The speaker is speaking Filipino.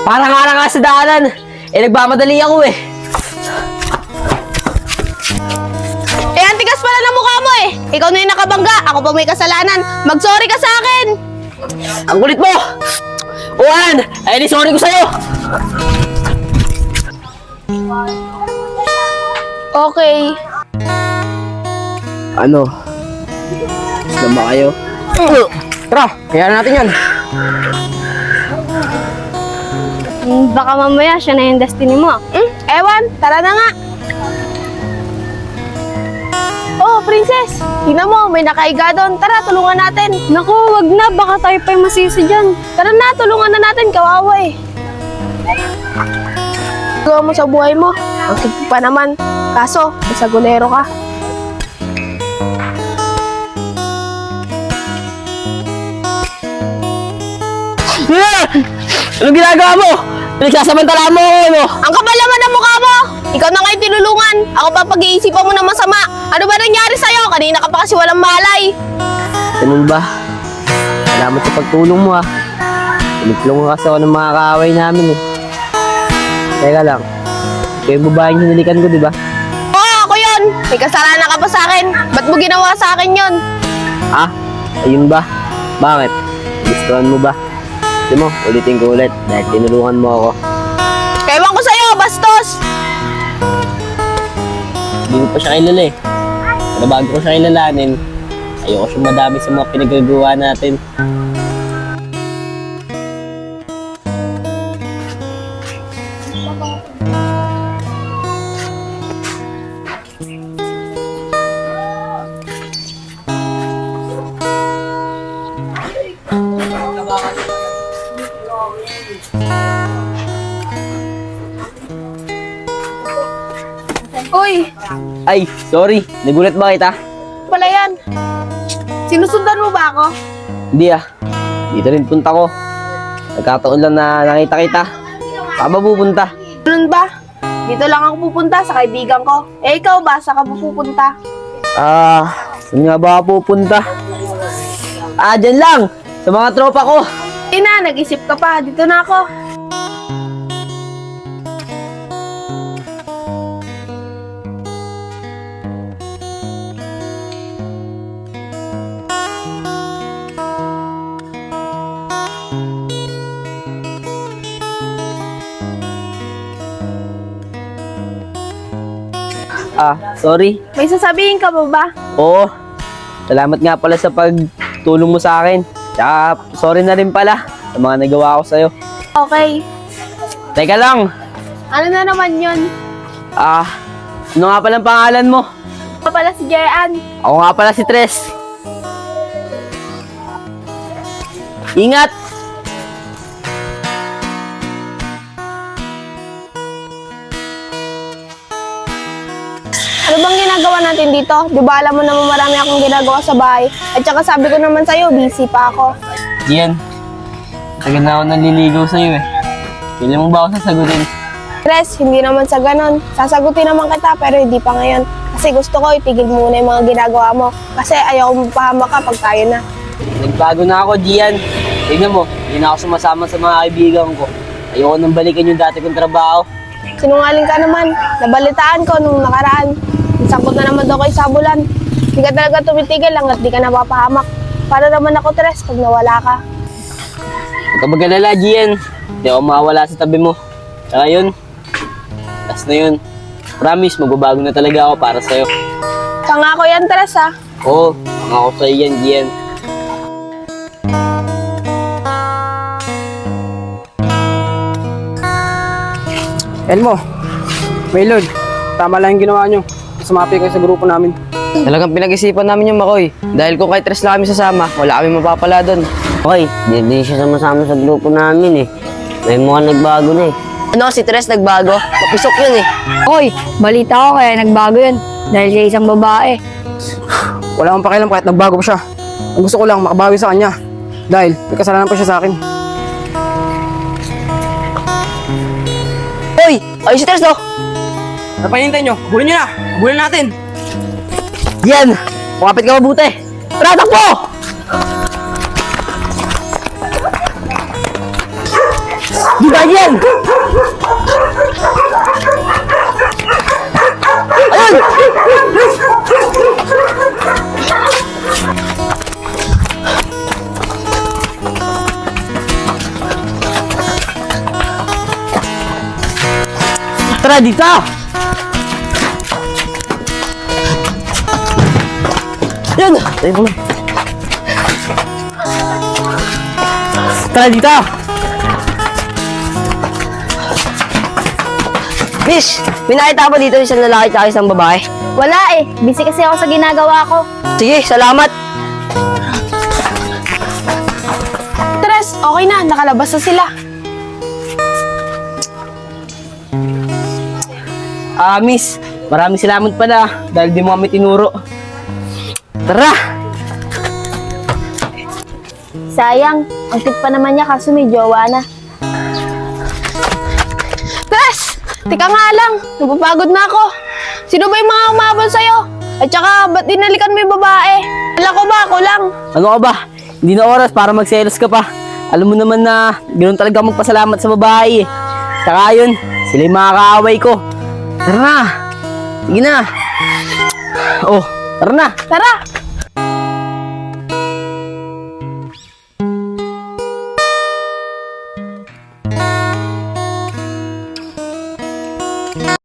Parang nga nga sa daanan. Nagmamadali ako eh. Ang tigas pala ng mukha mo eh. Ikaw na yung nakabangga, ako pa may kasalanan. Mag-sorry ka sa akin. Ang kulit mo! Uwan! Sorry ko sa'yo! Okay. Ano? Gusto ba kayo? Tara, kaya natin yan. Baka mamaya siya na yung destiny mo. Ewan, tara na nga. Oh, princess! Tingnan mo, may nakaiga doon. Tara, tulungan natin. Naku, wag na. Baka tayo pa'y masisi dyan. Tara na, tulungan na natin. Kawawa eh. Gawa mo sa buhay mo. Ang tigil pa naman. Kaso, isagulero ka. Anong ginagawa mo? Pinagsasamantalaan mo ako, ano? Ang kapal naman ng mukha mo! Ikaw na ngayon tinulungan. Ako pa pag-iisipan mo ng masama. Ano ba nangyari sa'yo? Kanina ka pa kasi walang malay. Ganun ba? Salamat sa pagtulong mo, ha. Tinutulungan kasi ako ng mga kaaway namin, eh. Teka lang. Ikaw yung babaeng hinalikan ko, di ba? Oo, ako yun. May kasalanan ka pa sa akin. Ba't mo ginawa sa akin yun? Ah? Ayun ba? Bakit? Gustuhan mo ba? Gusto mo, ulitin ko ulit dahil tinulungan mo ako. Ewan ko sa'yo, bastos! Hindi ko pa siya kilala eh. Pero bago ko siya kilalanin, ayoko siyang madami sa mga pinagagawa natin. Uy, Ay, sorry. Nagulat ba kita? pala yan. Sinusundan mo ba ako? Hindi ah. Dito rin punta ko. Nagkataon lang na nakita kita. Saan ba pupunta? Ganun ba? Dito lang ako pupunta sa kaibigan ko. Eh, ikaw ba? Saan ka pupunta? Saan nga ba ako pupunta? Dyan lang! Sa mga tropa ko! Ina, nag-isip ka pa. Dito na ako. Sorry. May sasabihin ka ba ba? Oo. Salamat nga pala sa pagtulong mo sa akin. Tsaka, sorry na rin pala sa mga nagawa ko sa'yo. Okay. Teka lang. Ano na naman yun? Ano nga palang pangalan mo? Ako pala si Jayan. Ako nga pala si Tres. Ingat! Ano bang ginagawa natin dito? Di ba alam mo naman marami akong ginagawa sa bahay? At saka sabi ko naman sa'yo, busy pa ako. Gian, tagal na ako naliligaw sa'yo eh. Kailan mo ba ako sasagutin? Tres, hindi naman sa ganon. Sasagutin naman kita pero hindi pa ngayon. Kasi gusto ko itigil muna yung mga ginagawa mo. Kasi ayaw ko mapahamak ka pag tayo na. Nagbago na ako, Gian. Tignan mo, hindi na ako sumasama sa mga kaibigan ko. Ayoko nang balikan yung dati kong trabaho. Sinungaling ka naman. Nabalitaan ko nung nakaraan. Sangkot na naman daw kay Sabulan. Hindi ka talaga tumitigil hanggat di ka napapahamak. Para naman ako, Tres, pag nawala ka. Huwag ka mag-alala, Gian. Hindi ako makawala sa tabi mo. Tsaka yun, last na yun. Promise, magbabago na talaga ako para sa'yo. Pangako yan, Tres, ha? Oo, ako sa'yo yan, Gian. Elmo, Maylord, tama lang yung ginawa nyo. Sumapi kayo sa grupo namin. Talagang pinag-isipan namin yung Makoy. Dahil kung kay Tres lang kami sasama, wala kami mapapala doon. Okay, hindi siya sumasama sa grupo namin eh. May mukhang nagbago na eh. Ano, si Tres nagbago? Papisok yun eh. Oy, balita ko kaya nagbago yun. Dahil sa isang babae. Wala akong pakialam kahit nagbago pa siya. Ang gusto ko lang makabawi sa kanya. Dahil may kasalanan pa siya sa akin. Hoy! Ay, si Tres, oh! Ano pa hinintay nyo? Habulin nyo na! Habulin natin! Yan! Kumapit ka mabuti! Tara, takbo! babae yan! Ayun! Tara dito! Yan! Tayo mo na. Tara dito! Miss, may nakita pa dito isang lalaki at isang babae. Wala eh. Busy kasi ako sa ginagawa ko. Sige, salamat. Tres, okay na. Nakalabas na sila. Miss, maraming salamat pala dahil di mo kami tinuro. Tara! Sayang. Ang cute pa naman niya kaso may jowa na. Tres! Tika nga lang. Napapagod na ako. Sino ba yung mga umabon sa'yo? At saka, ba't dinalikan mo yung babae? Alam ko ba? Ako lang. Ano ka ba? Hindi na oras para magselos ka pa. Alam mo naman na ganoon talaga magpasalamat sa babae eh. Saka yun, sila yung mga kaaway ko. Tara na! Sige na! Oh, tara na! Tara!